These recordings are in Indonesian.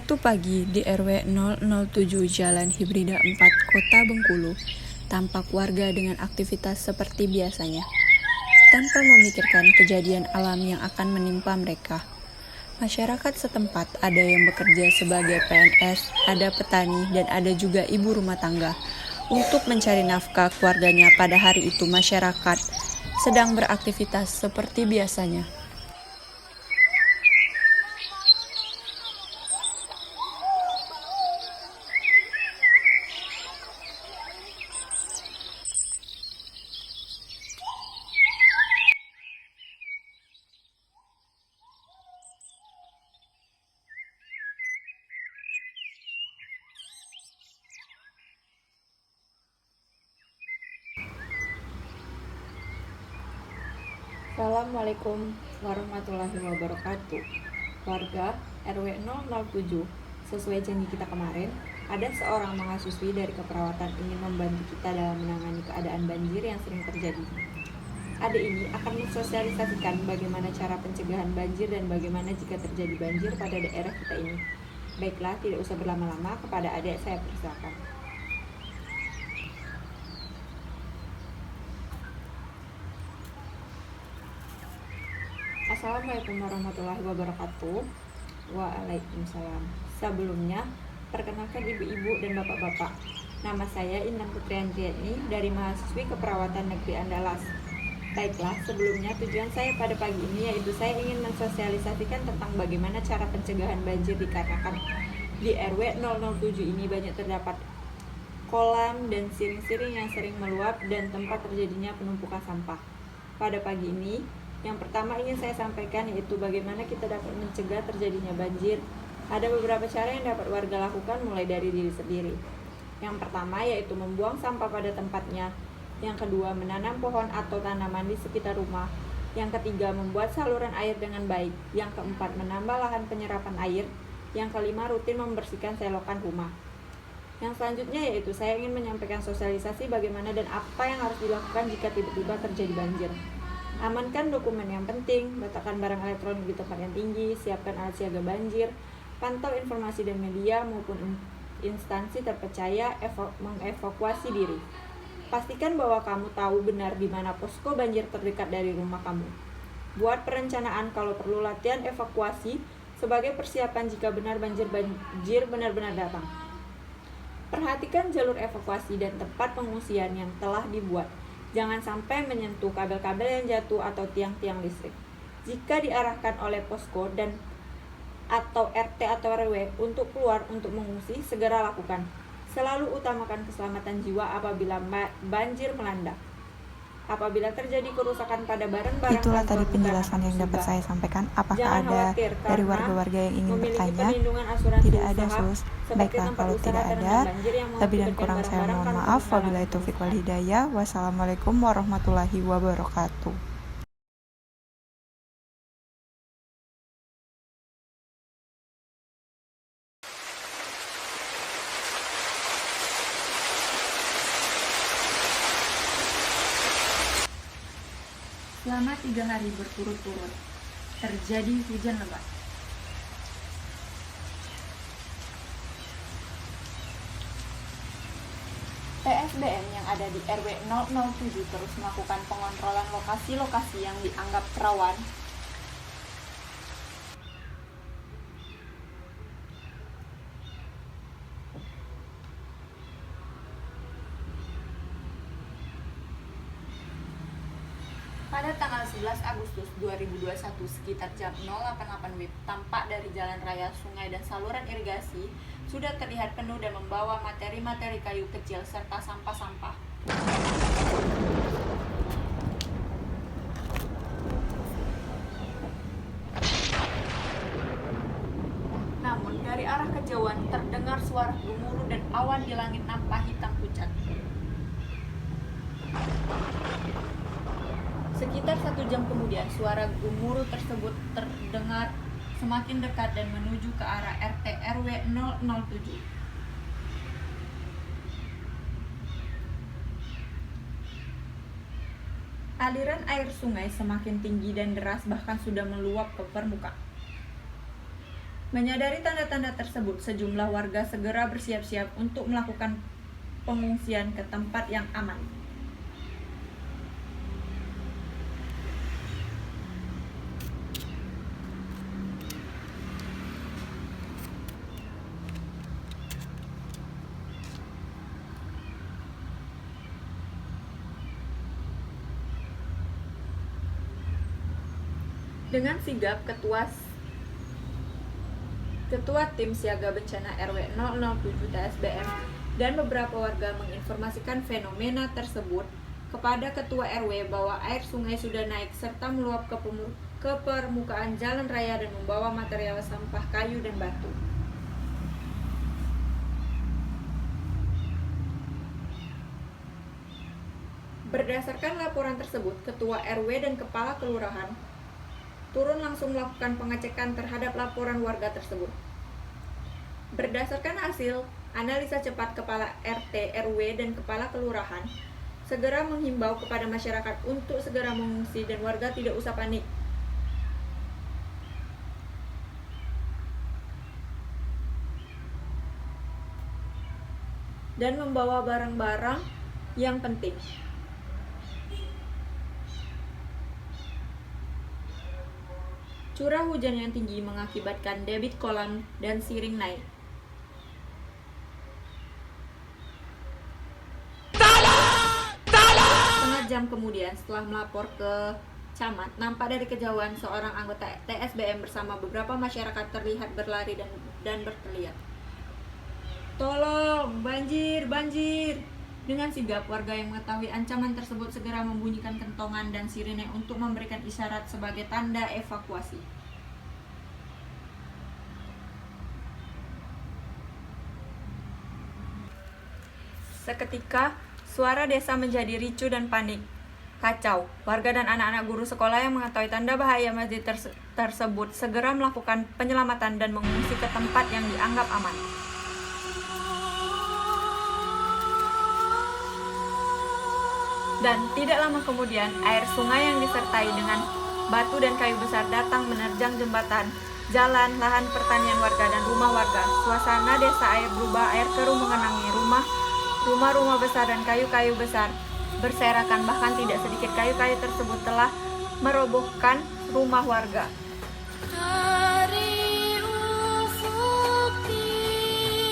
Suatu pagi di RW 007 Jalan Hibrida 4, Kota Bengkulu, tampak warga dengan aktivitas seperti biasanya, tanpa memikirkan kejadian alam yang akan menimpa mereka. Masyarakat setempat ada yang bekerja sebagai PNS, ada petani, dan ada juga ibu rumah tangga. Untuk mencari nafkah keluarganya pada hari itu, masyarakat sedang beraktivitas seperti biasanya. Assalamualaikum warahmatullahi wabarakatuh. Warga RW 007, sesuai janji kita kemarin, ada seorang mahasiswi dari keperawatan ingin membantu kita dalam menangani keadaan banjir yang sering terjadi. Ade ini akan mensosialisasikan bagaimana cara pencegahan banjir dan bagaimana jika terjadi banjir pada daerah kita ini. Baiklah, tidak usah berlama-lama, kepada Ade saya persilakan. Assalamualaikum warahmatullahi wabarakatuh. Waalaikumsalam. Sebelumnya, perkenalkan ibu-ibu dan bapak-bapak. Nama saya Intan Putriantiani dari mahasiswi Keperawatan Negeri Andalas. Baiklah, sebelumnya tujuan saya pada pagi ini yaitu saya ingin mensosialisasikan tentang bagaimana cara pencegahan banjir dikarenakan di RW 007 ini banyak terdapat kolam dan siring-siring yang sering meluap dan tempat terjadinya penumpukan sampah. Pada pagi ini, yang pertama ingin saya sampaikan yaitu bagaimana kita dapat mencegah terjadinya banjir. Ada beberapa cara yang dapat warga lakukan mulai dari diri sendiri. Yang pertama yaitu membuang sampah pada tempatnya. Yang kedua, menanam pohon atau tanaman di sekitar rumah. Yang ketiga, membuat saluran air dengan baik. Yang keempat, menambah lahan penyerapan air. Yang kelima, rutin membersihkan selokan rumah. Yang selanjutnya yaitu saya ingin menyampaikan sosialisasi bagaimana dan apa yang harus dilakukan jika tiba-tiba terjadi banjir. Amankan dokumen yang penting, letakkan barang elektronik di tempat yang tinggi, siapkan alat siaga banjir, pantau informasi dan media maupun instansi terpercaya, mengevakuasi diri. Pastikan bahwa kamu tahu benar di mana posko banjir terdekat dari rumah kamu. Buat perencanaan kalau perlu latihan evakuasi sebagai persiapan jika benar banjir benar-benar datang. Perhatikan jalur evakuasi dan tempat pengungsian yang telah dibuat. Jangan sampai menyentuh kabel-kabel yang jatuh atau tiang-tiang listrik. Jika diarahkan oleh posko dan atau RT atau RW untuk keluar untuk mengungsi, segera lakukan. Selalu utamakan keselamatan jiwa apabila banjir melanda. Apabila terjadi kerusakan pada barang-barang, itulah tadi penjelasan yang dapat saya sampaikan. Apakah ada dari warga-warga yang ingin bertanya? Tidak ada, Sus. Baiklah, kalau tidak ada, lebih dan kurang saya mohon maaf. Wabillahi taufiq wal hidayah. Wassalamualaikum warahmatullahi wabarakatuh. Selama 3 hari berturut-turut terjadi hujan lebat. PSBM yang ada di RW 007 terus melakukan pengontrolan lokasi-lokasi yang dianggap rawan pada tanggal 11 Agustus 2021 sekitar jam 08.08 WIB, tampak dari jalan raya, sungai, dan saluran irigasi sudah terlihat penuh dan membawa materi-materi kayu kecil serta sampah-sampah. Namun dari arah kejauhan terdengar suara gemuruh dan awan di langit nampak hitam pucat. Sekitar 1 jam kemudian, suara gemuruh tersebut terdengar semakin dekat dan menuju ke arah RT RW 007. Aliran air sungai semakin tinggi dan deras, bahkan sudah meluap ke permukaan. Menyadari tanda-tanda tersebut, sejumlah warga segera bersiap-siap untuk melakukan pengungsian ke tempat yang aman. Dengan sigap, Ketua Tim Siaga Bencana RW 007 TSBM dan beberapa warga menginformasikan fenomena tersebut kepada Ketua RW bahwa air sungai sudah naik serta meluap ke permukaan jalan raya dan membawa material sampah kayu dan batu. Berdasarkan laporan tersebut, Ketua RW dan Kepala Kelurahan turun langsung melakukan pengecekan terhadap laporan warga tersebut. Berdasarkan hasil analisa cepat Kepala RT, RW, dan Kepala Kelurahan, segera menghimbau kepada masyarakat untuk segera mengungsi dan warga tidak usah panik. Dan membawa barang-barang yang penting. Curah hujan yang tinggi mengakibatkan debit kolam dan siring naik. Setengah jam kemudian, setelah melapor ke camat, nampak dari kejauhan seorang anggota TSBM bersama beberapa masyarakat terlihat berlari dan berteriak, "Tolong, banjir, banjir!" Dengan sigap, warga yang mengetahui ancaman tersebut segera membunyikan kentongan dan sirine untuk memberikan isyarat sebagai tanda evakuasi. Seketika, suara desa menjadi ricuh dan panik. Kacau, warga dan anak-anak guru sekolah yang mengetahui tanda bahaya masjid tersebut segera melakukan penyelamatan dan mengungsi ke tempat yang dianggap aman. Dan tidak lama kemudian, air sungai yang disertai dengan batu dan kayu besar datang menerjang jembatan, jalan, lahan pertanian warga, dan rumah warga. Suasana desa air berubah, air keruh mengenangi rumah-rumah besar dan kayu-kayu besar berserakan. Bahkan tidak sedikit kayu-kayu tersebut telah merobohkan rumah warga.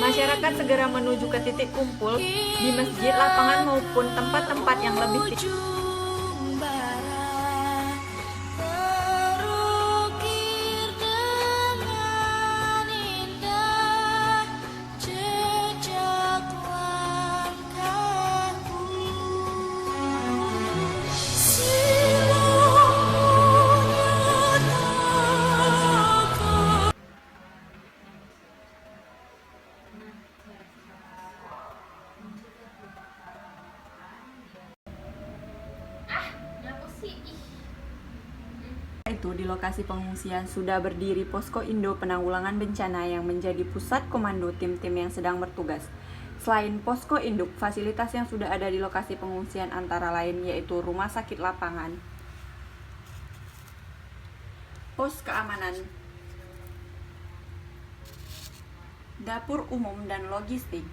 Masyarakat segera menuju ke titik kumpul di masjid, lapangan maupun tempat-tempat yang lebih tinggi. Itu di lokasi pengungsian sudah berdiri Posko Indo Penanggulangan Bencana yang menjadi pusat komando tim-tim yang sedang bertugas. Selain Posko Induk, fasilitas yang sudah ada di lokasi pengungsian antara lain yaitu rumah sakit lapangan, pos keamanan, dapur umum dan logistik,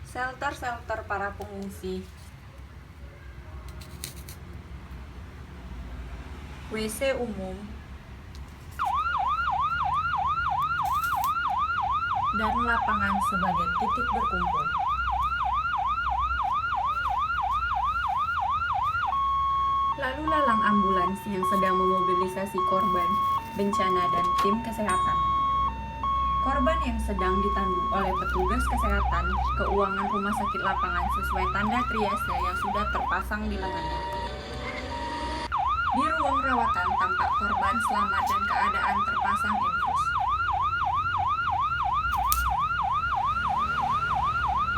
shelter para pengungsi, WC umum, dan lapangan sebagai titik berkumpul. Lalu lalang ambulans yang sedang memobilisasi korban bencana dan tim kesehatan. Korban yang sedang ditandu oleh petugas kesehatan keuangan rumah sakit lapangan sesuai tanda triase yang sudah terpasang di lengannya. Di ruang rawatan tampak korban selamat dan keadaan terpasang infus.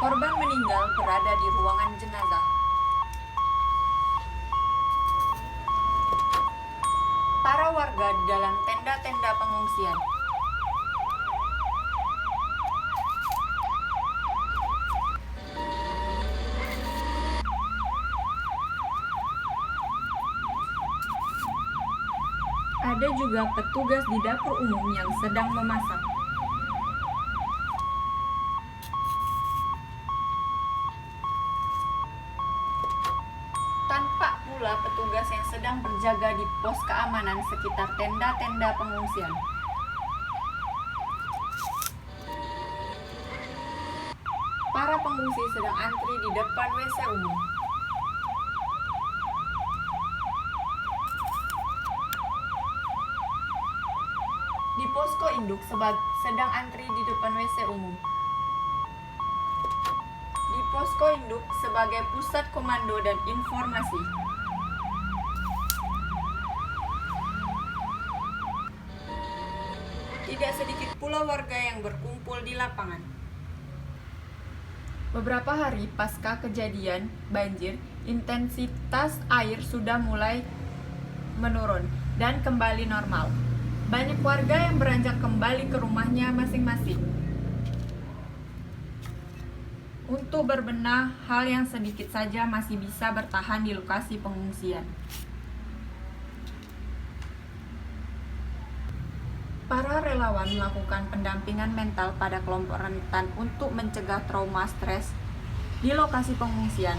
Korban meninggal berada di ruangan jenazah. Para warga di dalam tenda-tenda pengungsian. Ada juga petugas di dapur umum yang sedang memasak. Tampak pula petugas yang sedang berjaga di pos keamanan sekitar tenda-tenda pengungsian. Para pengungsi sedang antri di depan WC umum. Di posko induk sedang antri di depan WC umum. Di posko induk sebagai pusat komando dan informasi. Tidak sedikit pula warga yang berkumpul di lapangan. Beberapa hari pasca kejadian banjir, intensitas air sudah mulai menurun dan kembali normal. Banyak warga yang beranjak kembali ke rumahnya masing-masing untuk berbenah hal yang sedikit saja masih bisa bertahan di lokasi pengungsian. Para relawan melakukan pendampingan mental pada kelompok rentan untuk mencegah trauma stres di lokasi pengungsian.